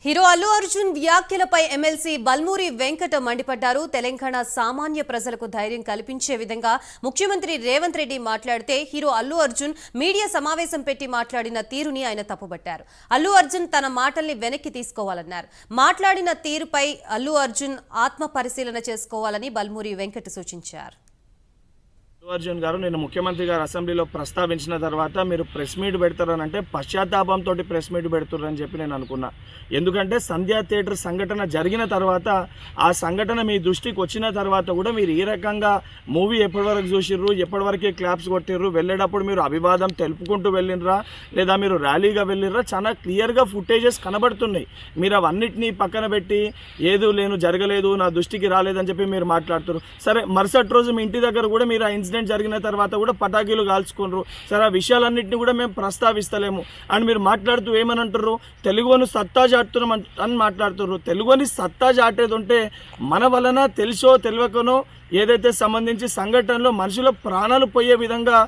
Hero Allu Arjun వ్యాఖ్యలపై MLC Balmuri Venkata మండిపడ్డారు. తెలంగాణ సామాన్య ప్రజలకు ధైర్యం కల్పించే విధంగా ముఖ్యమంత్రి రేవంత్ రెడ్డి మాట్లాడితే హీరో అల్లు అర్జున్ మీడియా సమావేశం పెట్టి మాట్లాడిన తీరుని ఆయన తప్పుబట్టారు. అల్లు అర్జున్ తన మాటల్ని వెనక్కి తీసుకోవాలన్నారు. మాట్లాడిన తీరుపై అల్లు అర్జున్ ఆత్మ పరిశీలన చేసుకోవాలని బల్మూరి వెంకట సూచించారు. అర్జున్ గారు నేను ముఖ్యమంత్రి గారు అసెంబ్లీలో ప్రస్తావించిన తర్వాత మీరు ప్రెస్ మీట్ పెడతారని అంటే పశ్చాత్తాపంతో ప్రెస్ మీట్ పెడుతున్నారని చెప్పి నేను అనుకున్నా. ఎందుకంటే సంధ్యా థియేటర్ సంఘటన జరిగిన తర్వాత ఆ సంఘటన మీ దృష్టికి వచ్చిన తర్వాత కూడా మీరు ఈ రకంగా మూవీ ఎప్పటివరకు చూసిర్రు, ఎప్పటివరకే క్లాప్స్ కొట్టిర్రు, వెళ్ళేటప్పుడు మీరు అభివాదం తెలుపుకుంటూ వెళ్ళినరా లేదా మీరు ర్యాలీగా వెళ్ళినరా, చాలా క్లియర్గా ఫుటేజెస్ కనబడుతున్నాయి. మీరు అవన్నిటినీ పక్కన పెట్టి ఏదో జరగలేదు, నా దృష్టికి రాలేదని చెప్పి మీరు మాట్లాడుతున్నారు. సరే, మరుసటి రోజు మీ ఇంటి దగ్గర కూడా మీరు ఆ ఇన్సిడెంట్ జరిగిన తర్వాత కూడా పటాకీలు కాల్చుకున్నారు. సరే, ఆ విషయాలన్నింటినీ కూడా మేము ప్రస్తావిస్తలేము అని మీరు మాట్లాడుతూ ఏమని అంటారు, తెలుగుని సత్తా చాటుతున్నాం అని మాట్లాడుతున్నారు. తెలుగుని సత్తా చాటేది ఉంటే మన వలన తెలుసో తెలియకనో ఏదైతే సంబంధించి సంఘటనలో మనుషుల ప్రాణాలు పోయే విధంగా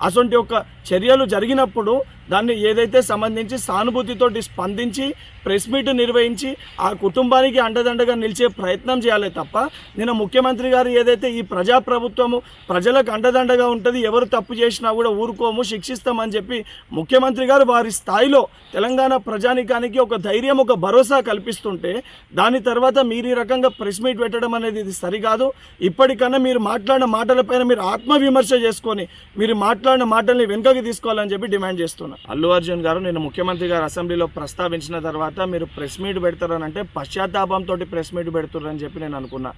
అటువంటి ఒక చర్యలు జరిగినప్పుడు దాన్ని ఏదైతే సంబంధించి సానుభూతితోటి స్పందించి ప్రెస్ మీట్ నిర్వహించి ఆ కుటుంబానికి అండదండగా నిలిచే ప్రయత్నం చేయాలి తప్ప నేను ముఖ్యమంత్రి గారు ఏదైతే ఈ ప్రజాప్రభుత్వము ప్రజలకు అండదండగా ఉంటుంది, ఎవరు తప్పు చేసినా కూడా ఊరుకోము, శిక్షిస్తామని చెప్పి ముఖ్యమంత్రి గారు వారి స్థాయిలో తెలంగాణ ప్రజానికానికి ఒక ధైర్యం, ఒక భరోసా కల్పిస్తుంటే దాని తర్వాత మీరు ఈ రకంగా ప్రెస్ మీట్ పెట్టడం అనేది ఇది సరికాదు. ఇప్పటికన్నా మీరు మాట్లాడిన మాటలపైన మీరు ఆత్మవిమర్శ చేసుకొని మీరు మాట్లాడిన మాటల్ని వెనుకకి తీసుకోవాలని చెప్పి డిమాండ్ చేస్తున్నారు. అల్లు అర్జున్ గారు నేను ముఖ్యమంత్రి గారు అసెంబ్లీలో ప్రస్తావించిన తర్వాత మీరు ప్రెస్ మీట్ పెడతారని అంటే పశ్చాత్తాపంతో ప్రెస్ మీట్ పెడుతున్నారని చెప్పి నేను అనుకున్నా.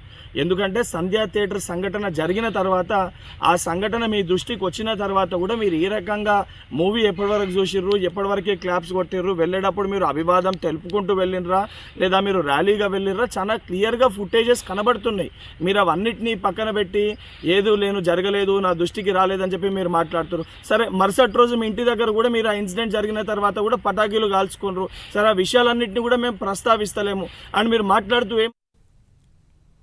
ఎందుకంటే సంధ్యా థియేటర్ సంఘటన జరిగిన తర్వాత ఆ సంఘటన మీ దృష్టికి వచ్చిన తర్వాత కూడా మీరు ఈ రకంగా మూవీ ఎప్పటివరకు చూసిర్రు, ఎప్పటివరకే క్లాప్స్ కొట్టిర్రు, వెళ్ళేటప్పుడు మీరు అభివాదం తెలుపుకుంటూ వెళ్ళినరా లేదా మీరు ర్యాలీగా వెళ్ళినరా, చాలా క్లియర్గా ఫుటేజెస్ కనబడుతున్నాయి. మీరు అవన్నిటినీ పక్కన పెట్టి ఏదో జరగలేదు, నా దృష్టికి రాలేదని చెప్పి మీరు మాట్లాడుతున్నారు. సరే, మరుసటి రోజు మీ ఇంటి దగ్గర కూడా మీరు ఆ ఇన్సిడెంట్ జరిగిన తర్వాత కూడా పటాకీలు కాల్చుకున్నారు. సరే, ఆ విషయాలన్నింటినీ కూడా మేము ప్రస్తావిస్తలేము అని మీరు మాట్లాడుతూ